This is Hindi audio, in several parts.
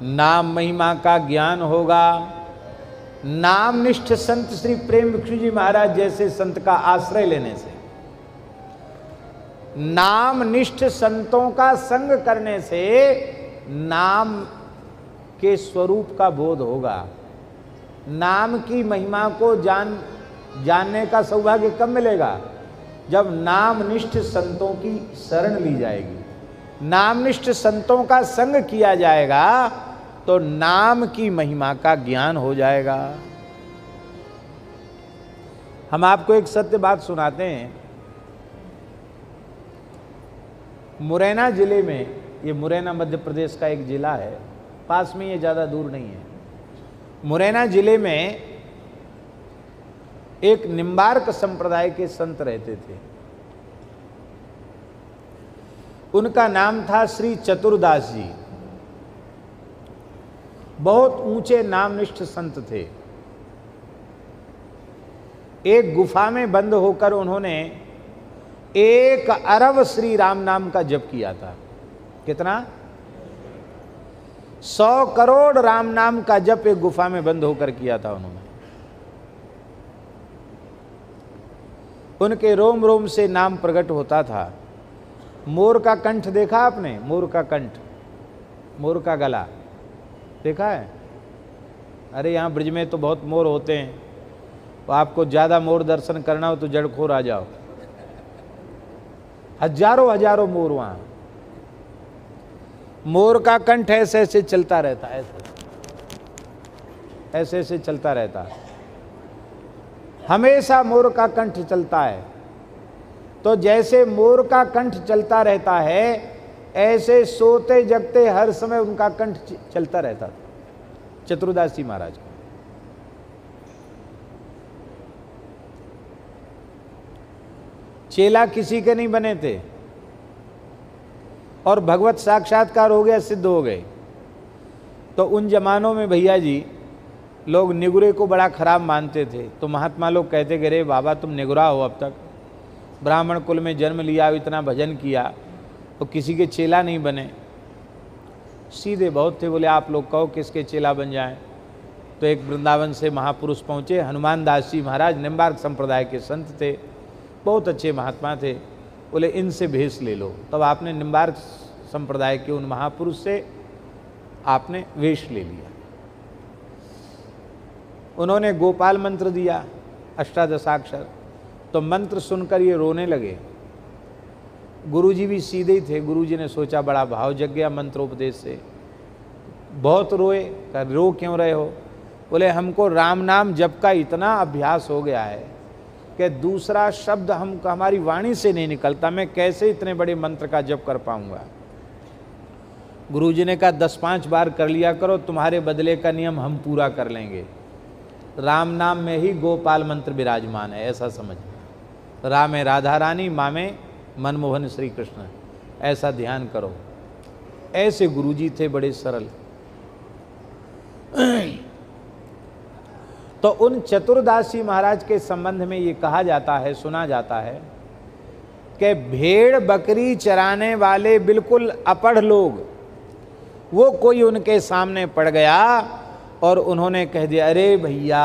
नाम महिमा का ज्ञान होगा। नामनिष्ठ संत श्री प्रेम भिक्षु जी महाराज जैसे संत का आश्रय लेने से, नामनिष्ठ संतों का संग करने से नाम के स्वरूप का बोध होगा। नाम की महिमा को जानने का सौभाग्य कब मिलेगा? जब नामनिष्ठ संतों की शरण ली जाएगी, नामनिष्ठ संतों का संग किया जाएगा, तो नाम की महिमा का ज्ञान हो जाएगा। हम आपको एक सत्य बात सुनाते हैं। मुरैना जिले में, ये मुरैना मध्य प्रदेश का एक जिला है, पास में, ये ज़्यादा दूर नहीं है। मुरैना जिले में एक निम्बार्क संप्रदाय के संत रहते थे। उनका नाम था श्री चतुरदास जी। बहुत ऊंचे नामनिष्ठ संत थे। एक गुफा में बंद होकर उन्होंने 1 अरब श्री राम नाम का जप किया था। कितना? 100 करोड़ राम नाम का जप एक गुफा में बंद होकर किया था उन्होंने। उनके रोम रोम से नाम प्रकट होता था। मोर का कंठ देखा आपने? मोर का कंठ, मोर का गला देखा है? अरे यहाँ ब्रिज में तो बहुत मोर होते हैं, तो आपको ज़्यादा मोर दर्शन करना हो तो जड़खोर आ जाओ। हजारों हजारों मोर वहाँ। मोर का कंठ ऐसे ऐसे चलता रहता है, ऐसे ऐसे चलता रहता है, हमेशा मोर का कंठ चलता है। तो जैसे मोर का कंठ चलता रहता है, ऐसे सोते जगते हर समय उनका कंठ चलता रहता था चतुरदास जी महाराज का। चेला किसी के नहीं बने थे और भगवत साक्षात्कार हो गया, सिद्ध हो गए। तो उन जमानों में भैया जी लोग निगुरे को बड़ा खराब मानते थे। तो महात्मा लोग कहते कि अरे बाबा तुम निगुरा हो, अब तक ब्राह्मण कुल में जन्म लिया, इतना भजन किया, तो किसी के चेला नहीं बने। सीधे बहुत थे, बोले आप लोग कहो किसके चेला बन जाएं। तो एक वृंदावन से महापुरुष पहुँचे, हनुमान दास जी महाराज निम्बार्क संप्रदाय के संत थे, बहुत अच्छे महात्मा थे। बोले इनसे भेष ले लो। तब आपने निम्बार्क संप्रदाय के उन महापुरुष से आपने वेश ले लिया। उन्होंने गोपाल मंत्र दिया, अष्टादशाक्षर। तो मंत्र सुनकर ये रोने लगे। गुरुजी भी सीधे ही थे। गुरुजी ने सोचा बड़ा भाव जग गया मंत्रोपदेश से, बहुत रोए। रो क्यों रहे हो? बोले हमको राम नाम जप का इतना अभ्यास हो गया है कि दूसरा शब्द हमारी वाणी से नहीं निकलता, मैं कैसे इतने बड़े मंत्र का जप कर पाऊंगा। गुरुजी ने कहा 10-5 बार कर लिया करो, तुम्हारे बदले का नियम हम पूरा कर लेंगे। राम नाम में ही गोपाल मंत्र विराजमान है, ऐसा समझ। राम है राधा रानी, माँ में मनमोहन श्री कृष्ण, ऐसा ध्यान करो। ऐसे गुरुजी थे, बड़े सरल। तो उन चतुरदासी महाराज के संबंध में ये कहा जाता है, सुना जाता है कि भेड़ बकरी चराने वाले बिल्कुल अपढ़ लोग, वो कोई उनके सामने पड़ गया और उन्होंने कह दिया अरे भैया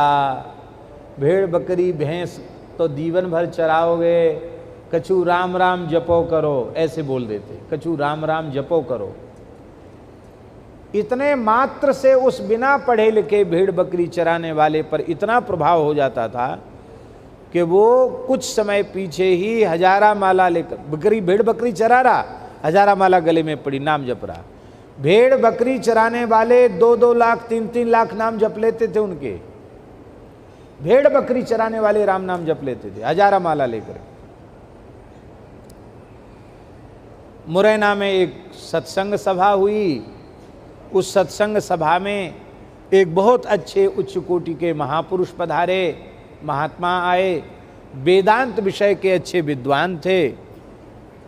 भेड़ बकरी भैंस तो जीवन भर चराओगे, कछु राम राम जपो करो, ऐसे बोल देते, कछु राम राम जपो करो। इतने मात्र से उस बिना पढ़े लिखे भेड़ बकरी चराने वाले पर इतना प्रभाव हो जाता था कि वो कुछ समय पीछे ही हजारा माला लेकर, भेड़ बकरी चरा रहा, हजारा माला गले में पड़ी, नाम जप रहा। भेड़ बकरी चराने वाले 2-2 लाख 3-3 लाख नाम जप लेते थे उनके। भेड़ बकरी चराने वाले राम नाम जप लेते थे हजारा माला लेकर। मुरैना में एक सत्संग सभा हुई। उस सत्संग सभा में एक बहुत अच्छे उच्च कोटि के महापुरुष पधारे, महात्मा आए, वेदांत विषय के अच्छे विद्वान थे,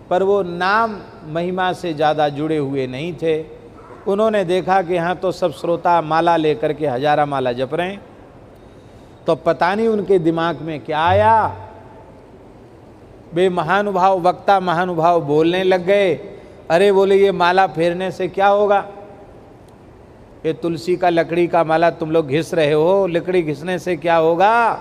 पर वो नाम महिमा से ज़्यादा जुड़े हुए नहीं थे। उन्होंने देखा कि यहाँ तो सब श्रोता माला लेकर के हजारा माला जप रहे हैं, तो पता नहीं उनके दिमाग में क्या आया, वे महानुभाव वक्ता महानुभाव बोलने लग गए। अरे बोले ये माला फेरने से क्या होगा, ये तुलसी का लकड़ी का माला तुम लोग घिस रहे हो, लकड़ी घिसने से क्या होगा?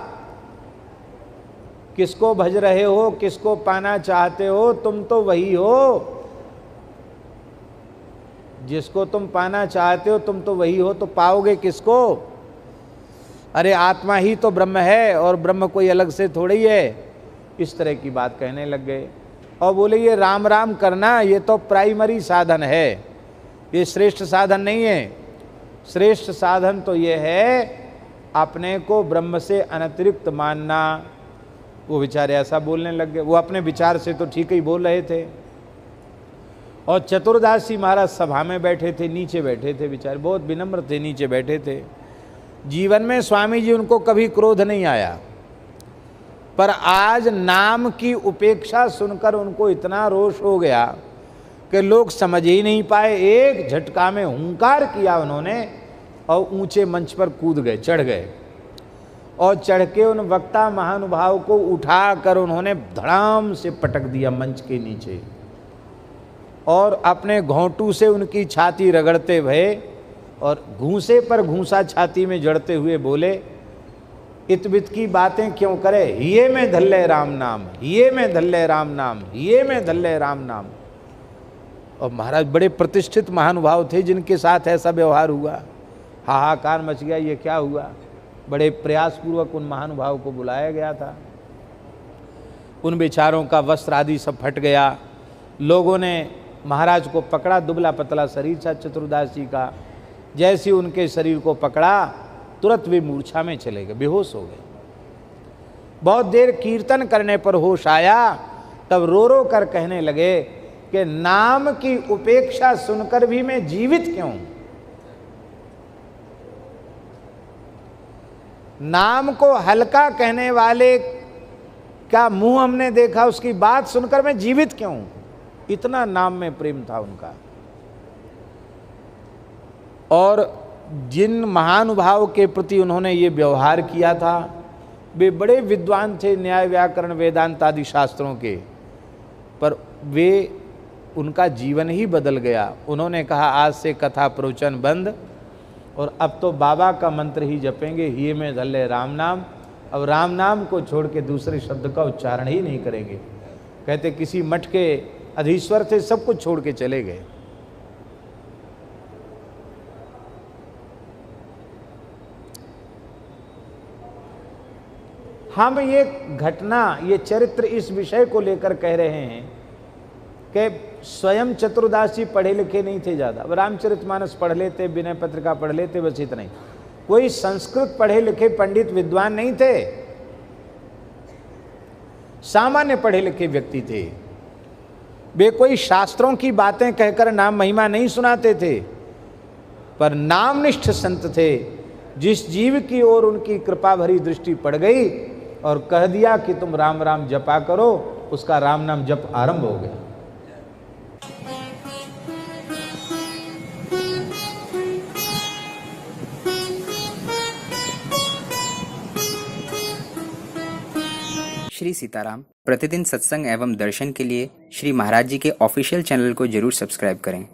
किसको भज रहे हो, किसको पाना चाहते हो? तुम तो वही हो जिसको तुम पाना चाहते हो, तुम तो वही हो, तो पाओगे किसको? अरे आत्मा ही तो ब्रह्म है और ब्रह्म कोई अलग से थोड़ी है। इस तरह की बात कहने लग गए और बोले ये राम राम करना ये तो प्राइमरी साधन है, ये श्रेष्ठ साधन नहीं है। श्रेष्ठ साधन तो ये है अपने को ब्रह्म से अनतिरिक्त मानना। वो बेचारे ऐसा बोलने लग गए। वो अपने विचार से तो ठीक ही बोल रहे थे। और चतुर्दासी महाराज सभा में बैठे थे, नीचे बैठे थे, बेचारे बहुत विनम्र थे, नीचे बैठे थे। जीवन में स्वामी जी उनको कभी क्रोध नहीं आया, पर आज नाम की उपेक्षा सुनकर उनको इतना रोष हो गया कि लोग समझ ही नहीं पाए। एक झटका में हुंकार किया उन्होंने और ऊंचे मंच पर कूद गए, चढ़ गए और चढ़ के उन वक्ता महानुभाव को उठाकर उन्होंने धड़ाम से पटक दिया मंच के नीचे और अपने घोंटू से उनकी छाती रगड़ते हुए और घूंसे पर घूंसा छाती में जड़ते हुए बोले, इतबित की बातें क्यों करे, हिये में धल्ले राम नाम, हिये में धल्ले राम नाम, हिये में धल्ले राम नाम। और महाराज बड़े प्रतिष्ठित महानुभाव थे जिनके साथ ऐसा व्यवहार हुआ। हाहाकार मच गया, ये क्या हुआ। बड़े प्रयासपूर्वक उन महानुभाव को बुलाया गया था। उन बेचारों का वस्त्र आदि सब फट गया। लोगों ने महाराज को पकड़ा, दुबला पतला शरीर था चतुर्दास जी का। जैसे उनके शरीर को पकड़ा तुरंत वे मूर्छा में चले गए, बेहोश हो गए। बहुत देर कीर्तन करने पर होश आया, तब रो रो कर कहने लगे कि नाम की उपेक्षा सुनकर भी मैं जीवित क्यों? नाम को हल्का कहने वाले का मुंह हमने देखा, उसकी बात सुनकर मैं जीवित क्यों? इतना नाम में प्रेम था उनका। और जिन महानुभाव के प्रति उन्होंने ये व्यवहार किया था, वे बड़े विद्वान थे न्याय व्याकरण वेदांत आदि शास्त्रों के, पर वे उनका जीवन ही बदल गया। उन्होंने कहा आज से कथा प्रवचन बंद और अब तो बाबा का मंत्र ही जपेंगे, हिये में धल्ले राम नाम। अब राम नाम को छोड़ के दूसरे शब्द का उच्चारण ही नहीं करेंगे। कहते किसी मठ के अधीश्वर थे, सब कुछ छोड़ के चले गए। हम ये घटना, ये चरित्र इस विषय को लेकर कह रहे हैं कि स्वयं चतुर्दास जी पढ़े लिखे नहीं थे ज़्यादा। अब रामचरितमानस पढ़ लेते, विनय पत्रिका पढ़ लेते, बस इतना ही। कोई संस्कृत पढ़े लिखे पंडित विद्वान नहीं थे, सामान्य पढ़े लिखे व्यक्ति थे। वे कोई शास्त्रों की बातें कहकर नाम महिमा नहीं सुनाते थे, पर नामनिष्ठ संत थे। जिस जीव की ओर उनकी कृपा भरी दृष्टि पड़ गई और कह दिया कि तुम राम राम जपा करो, उसका राम नाम जप आरंभ हो गया। श्री सीताराम। प्रतिदिन सत्संग एवं दर्शन के लिए श्री महाराज जी के ऑफिशियल चैनल को जरूर सब्सक्राइब करें।